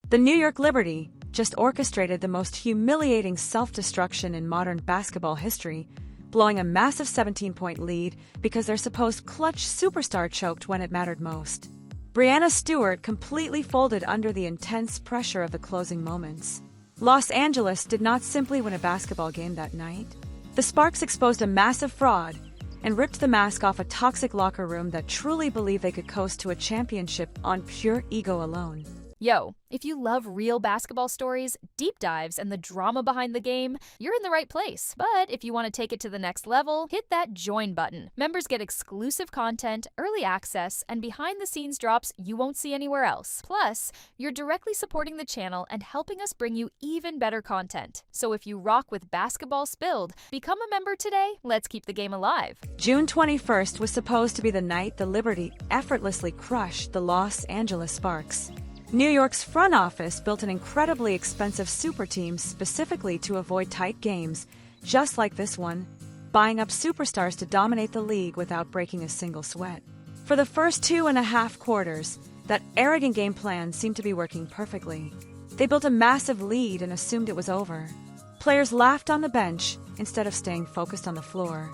The New York Liberty just orchestrated the most humiliating self-destruction in modern basketball history, blowing a massive 17-point lead because their supposed clutch superstar choked when it mattered most. Breanna Stewart completely folded under the intense pressure of the closing moments. Los Angeles did not simply win a basketball game that night. The Sparks exposed a massive fraud and ripped the mask off a toxic locker room that truly believed they could coast to a championship on pure ego alone. Yo, if you love real basketball stories, deep dives, and the drama behind the game, you're in the right place. But if you want to take it to the next level, hit that join button. Members get exclusive content, early access, and behind-the-scenes drops you won't see anywhere else. Plus, you're directly supporting the channel and helping us bring you even better content. So if you rock with Basketball Spilled, become a member today. Let's keep the game alive. June 21st was supposed to be the night the Liberty effortlessly crushed the Los Angeles Sparks. New York's front office built an incredibly expensive super team specifically to avoid tight games, just like this one, buying up superstars to dominate the league without breaking a single sweat. For the first 2.5 quarters, that arrogant game plan seemed to be working perfectly. They built a massive lead and assumed it was over. Players laughed on the bench instead of staying focused on the floor.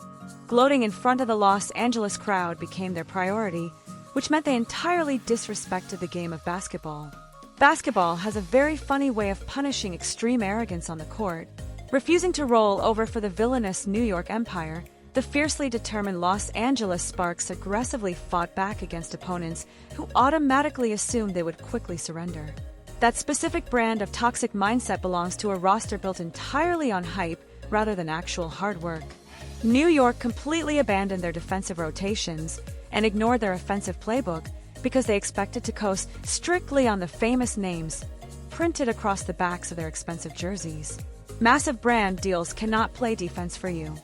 Gloating in front of the Los Angeles crowd became their priority, which meant they entirely disrespected the game of basketball. Basketball has a very funny way of punishing extreme arrogance on the court. Refusing to roll over for the villainous New York Empire, the fiercely determined Los Angeles Sparks aggressively fought back against opponents who automatically assumed they would quickly surrender. That specific brand of toxic mindset belongs to a roster built entirely on hype rather than actual hard work. New York completely abandoned their defensive rotations and ignored their offensive playbook because they expected to coast strictly on the famous names printed across the backs of their expensive jerseys. Massive brand deals cannot play defense for you.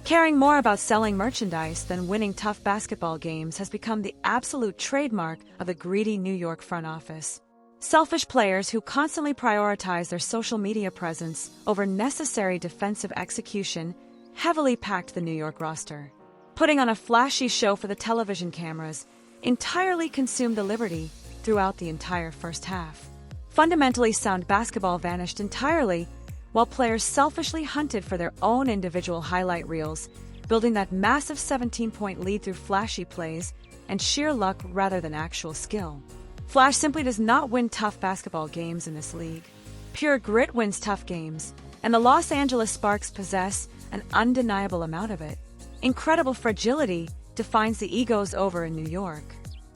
Caring more about selling merchandise than winning tough basketball games has become the absolute trademark of the greedy New York front office. Selfish players who constantly prioritize their social media presence over necessary defensive execution heavily packed the New York roster. Putting on a flashy show for the television cameras, entirely consumed the Liberty throughout the entire first half. Fundamentally sound basketball vanished entirely, while players selfishly hunted for their own individual highlight reels, building that massive 17-point lead through flashy plays and sheer luck rather than actual skill. Flash simply does not win tough basketball games in this league. Pure grit wins tough games, and the Los Angeles Sparks possess an undeniable amount of it. Incredible fragility defines the egos over in New York.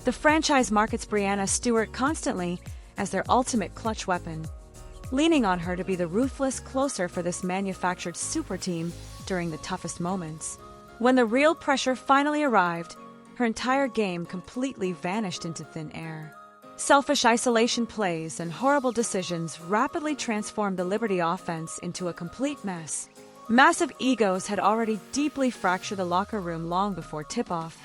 The franchise markets Breanna Stewart constantly as their ultimate clutch weapon, leaning on her to be the ruthless closer for this manufactured super team during the toughest moments. When the real pressure finally arrived, her entire game completely vanished into thin air. Selfish isolation plays and horrible decisions rapidly transformed the Liberty offense into a complete mess. Massive egos had already deeply fractured the locker room long before tip-off,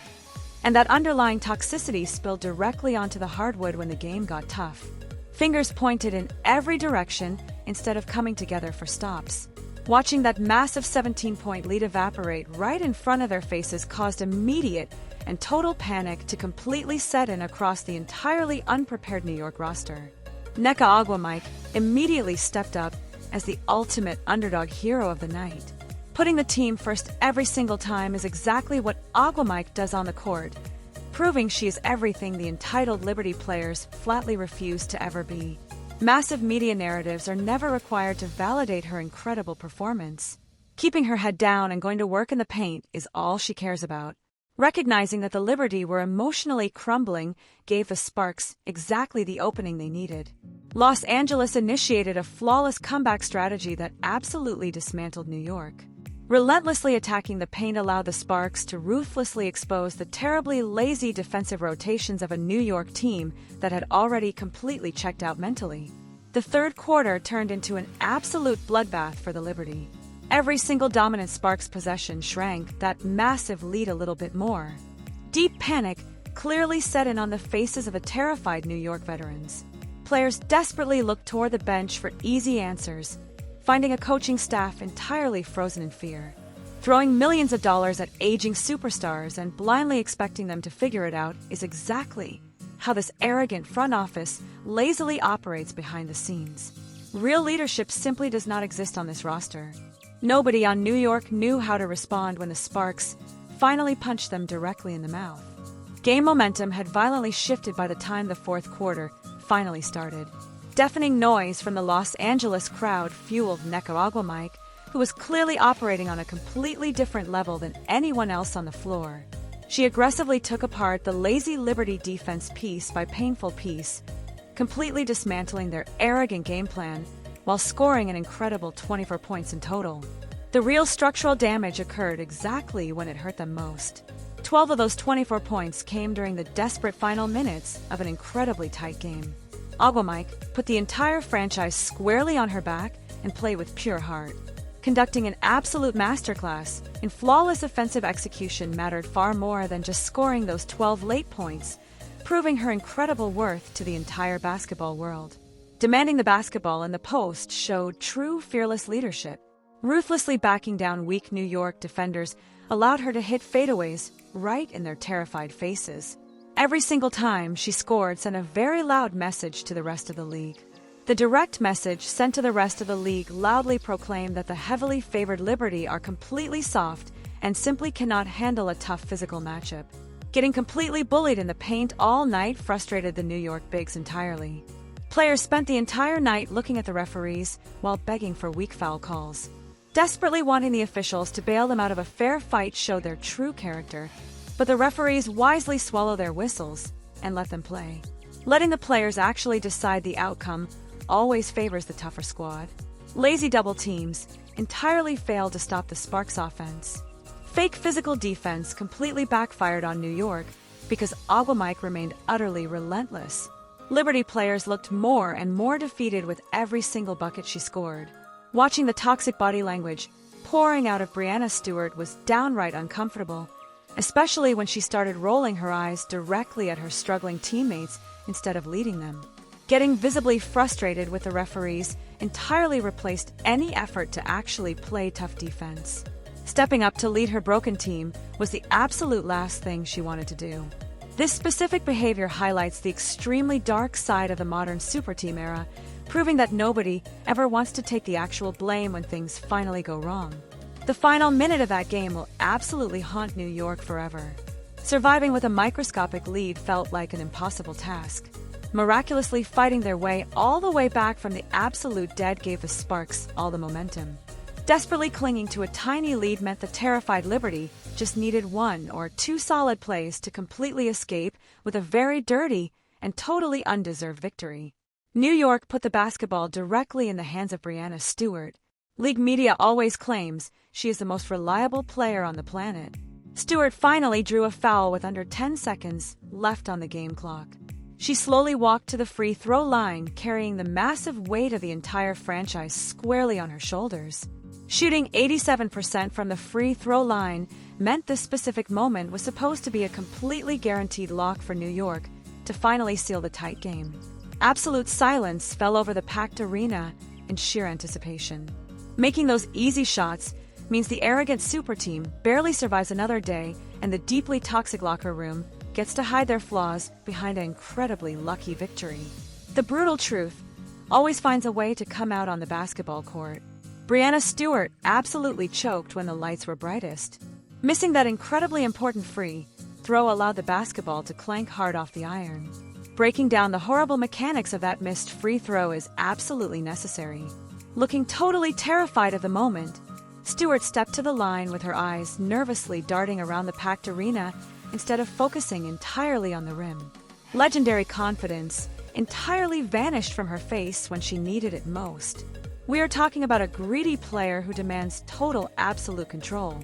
and that underlying toxicity spilled directly onto the hardwood when the game got tough. Fingers pointed in every direction instead of coming together for stops. Watching that massive 17-point lead evaporate right in front of their faces caused immediate and total panic to completely set in across the entirely unprepared New York roster. Nneka Ogwumike immediately stepped up as the ultimate underdog hero of the night. Putting the team first every single time is exactly what Ogwumike does on the court, proving she is everything the entitled Liberty players flatly refuse to ever be. Massive media narratives are never required to validate her incredible performance. Keeping her head down and going to work in the paint is all she cares about. Recognizing that the Liberty were emotionally crumbling gave the Sparks exactly the opening they needed. Los Angeles initiated a flawless comeback strategy that absolutely dismantled New York. Relentlessly attacking the paint allowed the Sparks to ruthlessly expose the terribly lazy defensive rotations of a New York team that had already completely checked out mentally. The third quarter turned into an absolute bloodbath for the Liberty. Every single dominant Sparks possession shrank that massive lead a little bit more. Deep panic clearly set in on the faces of the terrified New York veterans. Players desperately looked toward the bench for easy answers, finding a coaching staff entirely frozen in fear. Throwing millions of dollars at aging superstars and blindly expecting them to figure it out is exactly how this arrogant front office lazily operates behind the scenes. Real leadership simply does not exist on this roster. Nobody on New York knew how to respond when the Sparks finally punched them directly in the mouth. Game momentum had violently shifted by the time the fourth quarter finally started. Deafening noise from the Los Angeles crowd fueled Nneka Ogwumike, who was clearly operating on a completely different level than anyone else on the floor. She aggressively took apart the lazy Liberty defense piece by painful piece, completely dismantling their arrogant game plan while scoring an incredible 24 points in total. The real structural damage occurred exactly when it hurt them most. 12 of those 24 points came during the desperate final minutes of an incredibly tight game. Ogwumike put the entire franchise squarely on her back and played with pure heart. Conducting an absolute masterclass in flawless offensive execution mattered far more than just scoring those 12 late points, proving her incredible worth to the entire basketball world. Demanding the basketball in the post showed true fearless leadership. Ruthlessly backing down weak New York defenders allowed her to hit fadeaways right in their terrified faces. Every single time she scored sent a very loud message to the rest of the league. The direct message sent to the rest of the league loudly proclaimed that the heavily favored Liberty are completely soft and simply cannot handle a tough physical matchup. Getting completely bullied in the paint all night frustrated the New York Bigs entirely. Players spent the entire night looking at the referees while begging for weak foul calls. Desperately wanting the officials to bail them out of a fair fight showed their true character, but the referees wisely swallow their whistles and let them play. Letting the players actually decide the outcome always favors the tougher squad. Lazy double teams entirely failed to stop the Sparks offense. Fake physical defense completely backfired on New York because Ogwumike remained utterly relentless. Liberty players looked more and more defeated with every single bucket she scored. Watching the toxic body language pouring out of Breanna Stewart was downright uncomfortable, especially when she started rolling her eyes directly at her struggling teammates instead of leading them. Getting visibly frustrated with the referees entirely replaced any effort to actually play tough defense. Stepping up to lead her broken team was the absolute last thing she wanted to do. This specific behavior highlights the extremely dark side of the modern Superteam era, proving that nobody ever wants to take the actual blame when things finally go wrong. The final minute of that game will absolutely haunt New York forever. Surviving with a microscopic lead felt like an impossible task. Miraculously fighting their way all the way back from the absolute dead gave the Sparks all the momentum. Desperately clinging to a tiny lead meant the terrified Liberty just needed 1 or 2 solid plays to completely escape with a very dirty and totally undeserved victory. New York put the basketball directly in the hands of Breanna Stewart. League media always claims she is the most reliable player on the planet. Stewart finally drew a foul with under 10 seconds left on the game clock. She slowly walked to the free throw line, carrying the massive weight of the entire franchise squarely on her shoulders. Shooting 87% from the free throw line meant this specific moment was supposed to be a completely guaranteed lock for New York to finally seal the tight game. Absolute silence fell over the packed arena in sheer anticipation. Making those easy shots means the arrogant Superteam barely survives another day, and the deeply toxic locker room gets to hide their flaws behind an incredibly lucky victory. The brutal truth always finds a way to come out on the basketball court. Breanna Stewart absolutely choked when the lights were brightest. Missing that incredibly important free throw allowed the basketball to clank hard off the iron. Breaking down the horrible mechanics of that missed free throw is absolutely necessary. Looking totally terrified of the moment, Stewart stepped to the line with her eyes nervously darting around the packed arena instead of focusing entirely on the rim. Legendary confidence entirely vanished from her face when she needed it most. We are talking about a greedy player who demands total absolute control.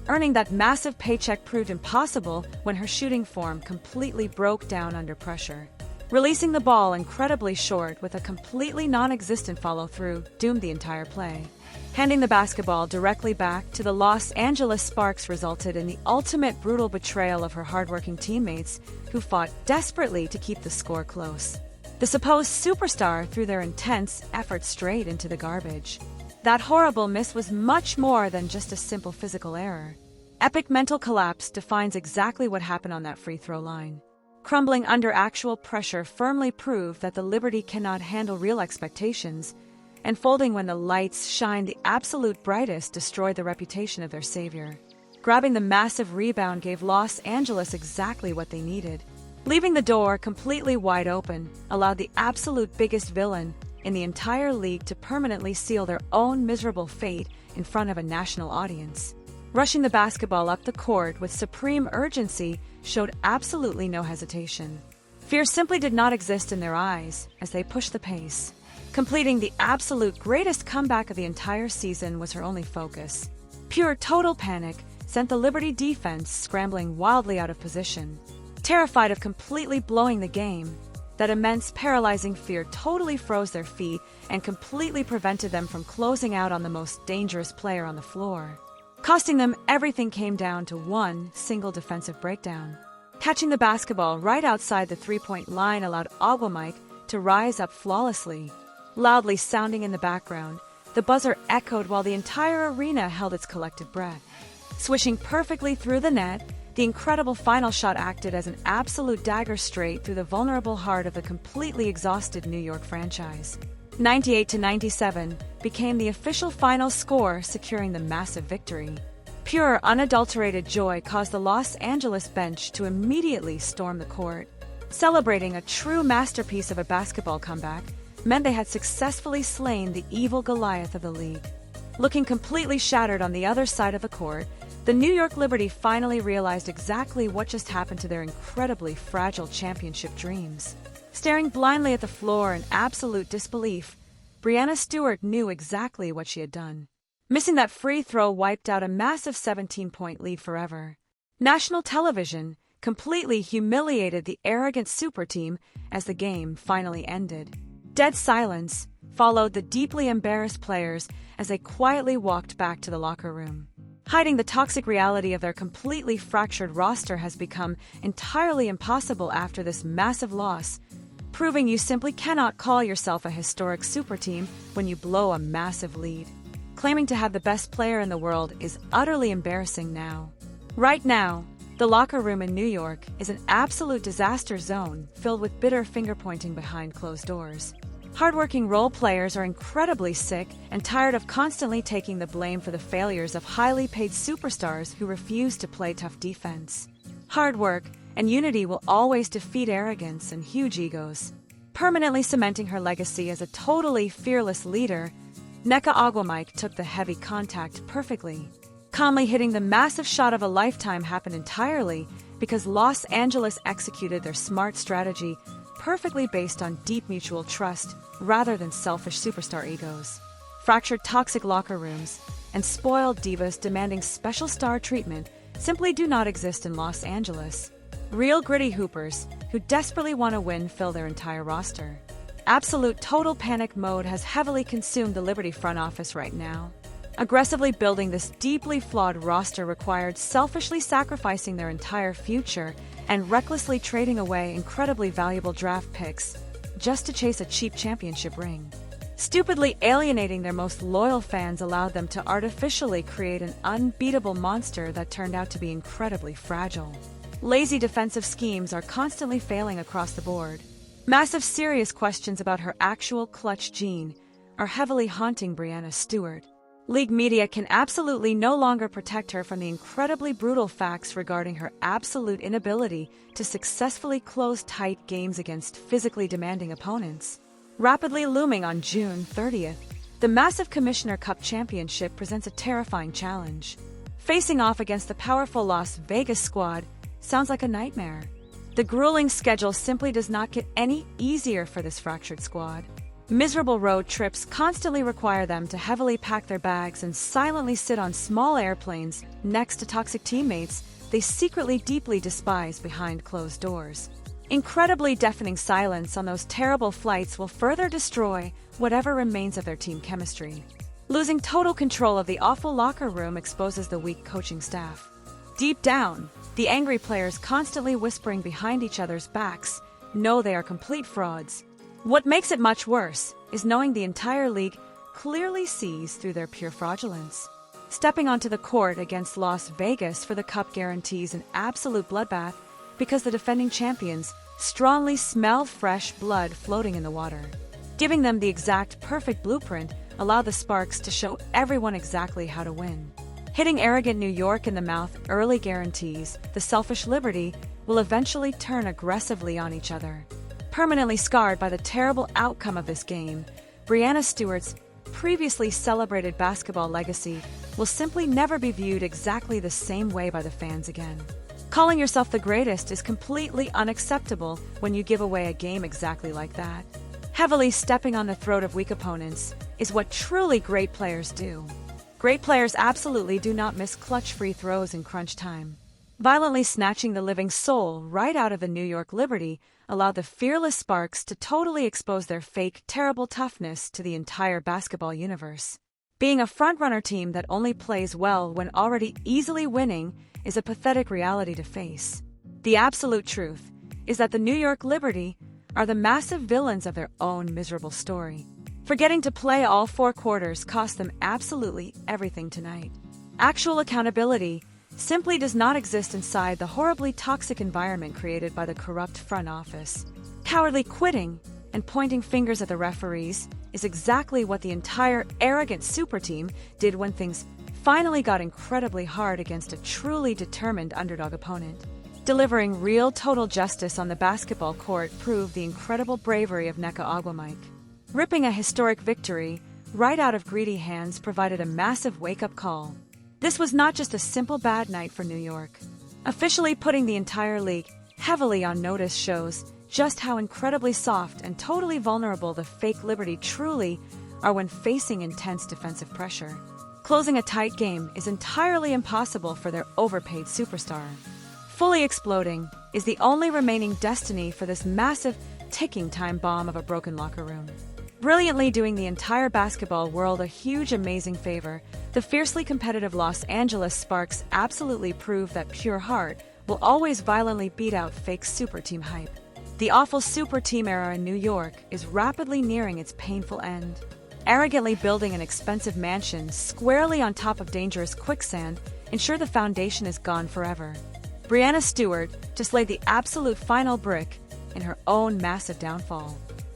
Earning that massive paycheck proved impossible when her shooting form completely broke down under pressure. Releasing the ball incredibly short with a completely non-existent follow-through doomed the entire play. Handing the basketball directly back to the Los Angeles Sparks resulted in the ultimate brutal betrayal of her hardworking teammates who fought desperately to keep the score close. The supposed superstar threw their intense effort straight into the garbage. That horrible miss was much more than just a simple physical error. Epic mental collapse defines exactly what happened on that free throw line. crumbling under actual pressure firmly proved that the Liberty cannot handle real expectations, and folding when the lights shined the absolute brightest destroyed the reputation of their savior. Grabbing the massive rebound gave Los Angeles exactly what they needed. Leaving the door completely wide open allowed the absolute biggest villain in the entire league to permanently seal their own miserable fate in front of a national audience. Rushing the basketball up the court with supreme urgency showed absolutely no hesitation. Fear simply did not exist in their eyes as they pushed the pace. Completing the absolute greatest comeback of the entire season was her only focus. Pure total panic sent the Liberty defense scrambling wildly out of position. Terrified of completely blowing the game, that immense paralyzing fear totally froze their feet and completely prevented them from closing out on the most dangerous player on the floor. Costing them everything came down to one single defensive breakdown. Catching the basketball right outside the three-point line allowed Ogwumike to rise up flawlessly. Loudly sounding in the background, the buzzer echoed while the entire arena held its collective breath. Swishing perfectly through the net, the incredible final shot acted as an absolute dagger straight through the vulnerable heart of the completely exhausted New York franchise. 98-97 became the official final score, securing the massive victory. Pure, unadulterated joy caused the Los Angeles bench to immediately storm the court. Celebrating a true masterpiece of a basketball comeback meant they had successfully slain the evil Goliath of the league. Looking completely shattered on the other side of the court, the New York Liberty finally realized exactly what just happened to their incredibly fragile championship dreams. Staring blindly at the floor in absolute disbelief, Breanna Stewart knew exactly what she had done. Missing that free throw wiped out a massive 17-point lead forever. National television completely humiliated the arrogant Superteam as the game finally ended. Dead silence followed the deeply embarrassed players as they quietly walked back to the locker room. Hiding the toxic reality of their completely fractured roster has become entirely impossible after this massive loss, proving you simply cannot call yourself a historic Superteam when you blow a massive lead. Claiming to have the best player in the world is utterly embarrassing now. Right now, the locker room in New York is an absolute disaster zone filled with bitter finger-pointing behind closed doors. Hardworking role players are incredibly sick and tired of constantly taking the blame for the failures of highly paid superstars who refuse to play tough defense. Hard work and unity will always defeat arrogance and huge egos. Permanently cementing her legacy as a totally fearless leader, Nneka Ogwumike took the heavy contact perfectly. Calmly hitting the massive shot of a lifetime happened entirely because Los Angeles executed their smart strategy perfectly based on deep mutual trust rather than selfish superstar egos. Fractured toxic locker rooms and spoiled divas demanding special star treatment simply do not exist in Los Angeles. Real gritty hoopers who desperately want to win fill their entire roster. Absolute total panic mode has heavily consumed the Liberty front office right now. Aggressively building this deeply flawed roster required selfishly sacrificing their entire future and recklessly trading away incredibly valuable draft picks just to chase a cheap championship ring. Stupidly alienating their most loyal fans allowed them to artificially create an unbeatable monster that turned out to be incredibly fragile. Lazy defensive schemes are constantly failing across the board. Massive serious questions about her actual clutch gene are heavily haunting Breanna Stewart. League media can absolutely no longer protect her from the incredibly brutal facts regarding her absolute inability to successfully close tight games against physically demanding opponents. Rapidly looming on June 30th, the massive Commissioner Cup Championship presents a terrifying challenge. Facing off against the powerful Las Vegas squad sounds like a nightmare. The grueling schedule simply does not get any easier for this fractured squad. Miserable road trips constantly require them to heavily pack their bags and silently sit on small airplanes next to toxic teammates they secretly deeply despise behind closed doors. Incredibly deafening silence on those terrible flights will further destroy whatever remains of their team chemistry. Losing total control of the awful locker room exposes the weak coaching staff. Deep down, the angry players constantly whispering behind each other's backs know they are complete frauds. What makes it much worse is knowing the entire league clearly sees through their pure fraudulence. Stepping onto the court against Las Vegas for the cup guarantees an absolute bloodbath because the defending champions strongly smelled fresh blood floating in the water. Giving them the exact perfect blueprint allowed the Sparks to show everyone exactly how to win. Hitting arrogant New York in the mouth early guarantees the selfish Liberty will eventually turn aggressively on each other. Permanently scarred by the terrible outcome of this game, Breanna Stewart's previously celebrated basketball legacy will simply never be viewed exactly the same way by the fans again. Calling yourself the greatest is completely unacceptable when you give away a game exactly like that. Heavily stepping on the throat of weak opponents is what truly great players do. Great players absolutely do not miss clutch free throws in crunch time. Violently snatching the living soul right out of the New York Liberty allowed the fearless Sparks to totally expose their fake, terrible toughness to the entire basketball universe. Being a frontrunner team that only plays well when already easily winning is a pathetic reality to face. The absolute truth is that the New York Liberty are the massive villains of their own miserable story. Forgetting to play all 4 quarters cost them absolutely everything tonight. Actual accountability simply does not exist inside the horribly toxic environment created by the corrupt front office. Cowardly quitting and pointing fingers at the referees is exactly what the entire arrogant Superteam did when things finally got incredibly hard against a truly determined underdog opponent. Delivering real total justice on the basketball court proved the incredible bravery of Nneka Ogwumike. Ripping a historic victory right out of greedy hands provided a massive wake-up call. This was not just a simple bad night for New York. Officially putting the entire league heavily on notice shows just how incredibly soft and totally vulnerable the fake Liberty truly are when facing intense defensive pressure. Closing a tight game is entirely impossible for their overpaid superstar. Fully exploding is the only remaining destiny for this massive ticking time bomb of a broken locker room. Brilliantly doing the entire basketball world a huge, amazing favor, the fiercely competitive Los Angeles Sparks absolutely prove that pure heart will always violently beat out fake Superteam hype. The awful Superteam era in New York is rapidly nearing its painful end. Arrogantly building an expensive mansion squarely on top of dangerous quicksand ensure the foundation is gone forever. Breanna Stewart just laid the absolute final brick in her own massive downfall.